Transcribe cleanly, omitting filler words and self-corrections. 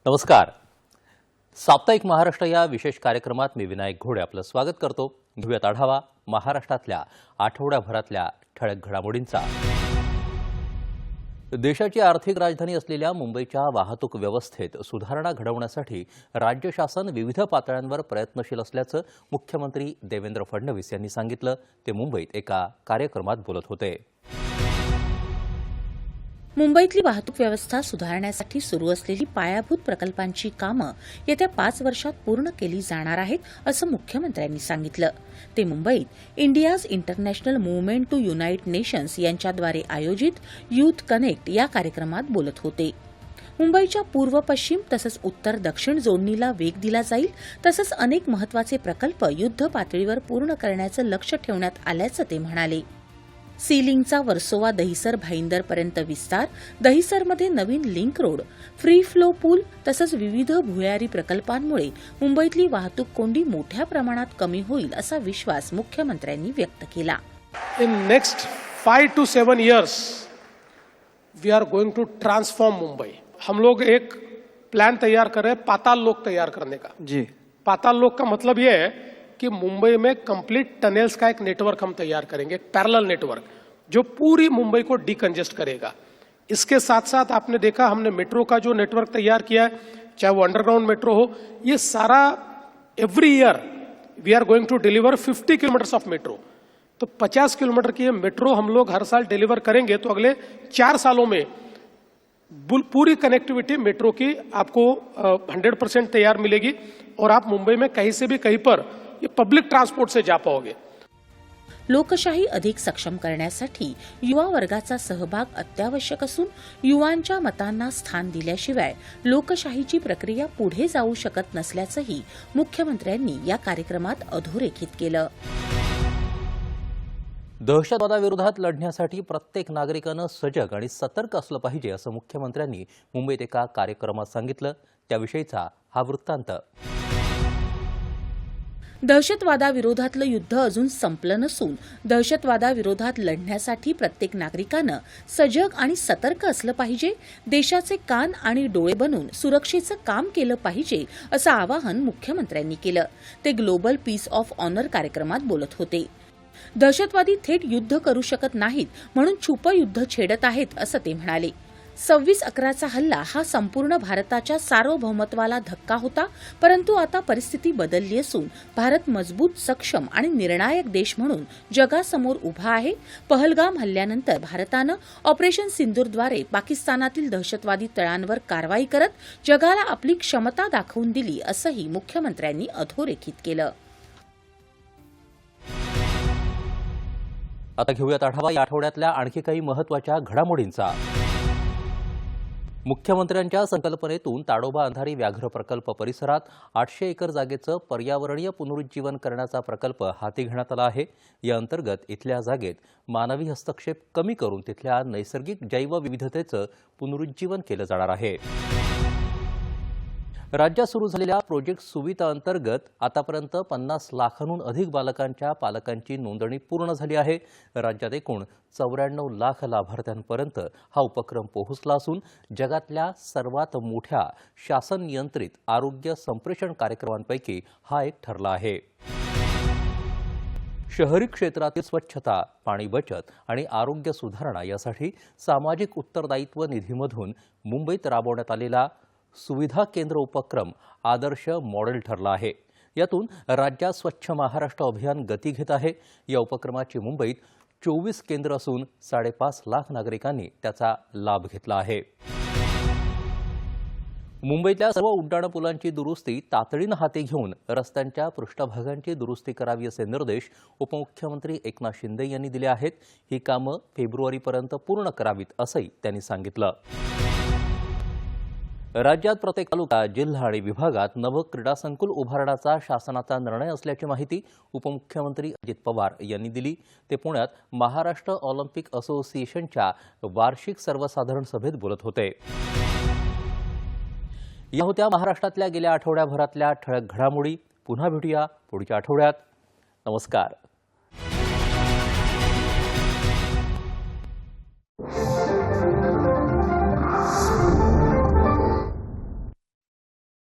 नमस्कार. साप्ताहिक महाराष्ट्र या विशेष कार्यक्रमात मी विनायक घोडे आपलं स्वागत करतो. घेऊयात आढावा महाराष्ट्रातल्या आठवड्याभरातल्या ठळक घडामोडींचा. देशाची आर्थिक राजधानी असलेल्या मुंबईच्या वाहतूक व्यवस्थेत सुधारणा घडवण्यासाठी राज्य शासन विविध पातळ्यांवर प्रयत्नशील असल्याचं मुख्यमंत्री देवेंद्र फडणवीस यांनी सांगितलं. ते मुंबईत एका कार्यक्रमात बोलत होते. मुंबईतली वाहतूक व्यवस्था सुधारण्यासाठी सुरू असलेली पायाभूत प्रकल्पांची कामं येत्या 5 वर्षात पूर्ण केली जाणार आहेत, असं मुख्यमंत्र्यांनी सांगितलं. ते मुंबईत India's international movement to unite nations यांच्याद्वारे आयोजित युथ कनेक्ट या कार्यक्रमात बोलत होते. मुंबईच्या पूर्व पश्चिम तसंच उत्तर दक्षिण जोडणीला वेग दिला जाईल, तसंच अनेक महत्वाचे प्रकल्प युद्ध पातळीवर पूर्ण करण्याचं लक्ष्य ठेवण्यात आल्याचं ते म्हणाले. सीलिंगचा वर्सोवा दहिसर भाईंदरपर्यंत विस्तार, दहिसरमध्ये नवीन लिंक रोड, फ्री फ्लो पूल तसंच विविध भुयारी प्रकल्पांमुळे मुंबईतली वाहतूक कोंडी मोठ्या प्रमाणात कमी होईल असा विश्वास मुख्यमंत्र्यांनी व्यक्त केला. In next 5 to 7 years we are going to transform Mumbai. हम लोग एक प्लान तैयार कर रहे हैं पाताल लोक तैयार करने का. जी, पाताल लोक का मतलब ये है कि मुंबई में कंप्लीट टनल्स का एक नेटवर्क हम तैयार करेंगे, पैरेलल नेटवर्क जो पूरी मुंबई को डीकंजेस्ट करेगा. इसके साथ साथ आपने देखा हमने मेट्रो का जो नेटवर्क तैयार किया है, चाहे वो अंडरग्राउंड मेट्रो हो, ये सारा every year we are going to deliver 50 kilometre of metro. तो 50 किलोमीटर की मेट्रो हम लोग हर साल डिलीवर करेंगे. तो अगले 4 सालों में पूरी कनेक्टिविटी मेट्रो की आपको 100% तैयार मिलेगी और आप मुंबई में कहीं से भी कहीं पर ये पब्लिक ट्रांसपोर्ट से जा पाओगे. लोकशाही अधिक सक्षम करण्यासाठी युवा वर्गाचा सहभाग अत्यावश्यक असून युवांच्या मतांना स्थान दिल्याशिवाय लोकशाहीची प्रक्रिया पुढे जाऊ शकत नसल्याचंही मुख्यमंत्र्यांनी या कार्यक्रमात अधोरेखित केलं. दहशतवादाविरोधात लढण्यासाठी प्रत्येक नागरिकानं सजग आणि सतर्क असलं पाहिजे असं मुख्यमंत्र्यांनी मुंबईत एका कार्यक्रमात सांगितलं. त्याविषयीचा हा वृत्तांत. दहशतवादाविरोधातलं युद्ध अजून संपलं नसून दहशतवादाविरोधात लढण्यासाठी प्रत्येक नागरिकानं सजग आणि सतर्क असलं पाहिजे. देशाचे कान आणि डोळे बनून सुरक्षेचं काम केलं पाहिजे असं आवाहन मुख्यमंत्र्यांनी केलं. ते ग्लोबल पीस ऑफ ऑनर कार्यक्रमात बोलत होते. दहशतवादी थेट युद्ध करू शकत नाहीत म्हणून छुपं युद्ध छेडत आहेत असं ते म्हणाले. 26/11चा हल्ला हा संपूर्ण भारताच्या सार्वभौमत्वाला धक्का होता, परंतु आता परिस्थिती बदलली असून भारत मजबूत, सक्षम आणि निर्णायक देश म्हणून जगासमोर उभा आहे. पहलगाम हल्ल्यानंतर भारतानं ऑपरेशन सिंदूरद्वारे पाकिस्तानातील दहशतवादी तळांवर कारवाई करत जगाला आपली क्षमता दाखवून दिली असंही मुख्यमंत्र्यांनी अधोरेखित केलं. आता घेऊयात आढावा या आठवड्यातल्या आणखी काही महत्त्वाच्या घडामोडींचा. मुख्यमंत्र्यांच्या संकल्पनेतून ताडोबा अंधारी व्याघ्र प्रकल्प परिसरात 800 एकर जागेचं पर्यावरणीय पुनरुज्जीवन करण्याचा प्रकल्प हाती घेण्यात आला आहे. या अंतर्गत इथल्या जागेत मानवी हस्तक्षेप कमी करून तिथल्या नैसर्गिक जैवविविधतेचं पुनरुज्जीवन केलं जाणार आहे. राज्यात सुरू झालेल्या प्रोजेक्ट सुविधा अंतर्गत आतापर्यंत 50 लाखांहून अधिक बालकांच्या पालकांची नोंदणी पूर्ण झाली आहे. राज्यात एकूण 94 लाख लाभार्थ्यांपर्यंत हा उपक्रम पोहोचला असून जगातल्या सर्वात मोठ्या शासन नियंत्रित आरोग्य संप्रेषण कार्यक्रमांपैकी हा एक ठरला आहे. शहरी क्षेत्रातील स्वच्छता, पाणी बचत आणि आरोग्य सुधारणा यासाठी सामाजिक उत्तरदायित्व निधीमधून मुंबईत राबवण्यात आलेला सुविधा केंद्र उपक्रम आदर्श मॉडेल ठरला आहे. यातून राज्यात स्वच्छ महाराष्ट्र अभियान गती घेत आहे. या उपक्रमाची मुंबईत 24 केंद्र असून 5.5 लाख नागरिकांनी त्याचा लाभ घेतला आहे. मुंबईतल्या सर्व उड्डाणपुलांची दुरुस्ती तातडीनं हाती घेऊन रस्त्यांच्या पृष्ठभागांची दुरुस्ती करावी असे निर्देश उपमुख्यमंत्री एकनाथ शिंदे यांनी दिले आहेत. ही कामं फेब्रुवारीपर्यंत पूर्ण करावीत असंही त्यांनी सांगितलं. राज्यात प्रत्येक तालुका, जिल्हा आणि विभागात नवं क्रीडा संकुल उभारण्याचा शासनाचा निर्णय असल्याची माहिती उपमुख्यमंत्री अजित पवार यांनी दिली. ते पुण्यात महाराष्ट्र ऑलिम्पिक असोसिएशनच्या वार्षिक सर्वसाधारण सभेत बोलत होते. या होत्या महाराष्ट्रातल्या गेल्या आठवड्याभरातल्या ठळक घडामोडी. पुन्हा भेटूया पुढच्या आठवड्यात. नमस्कार.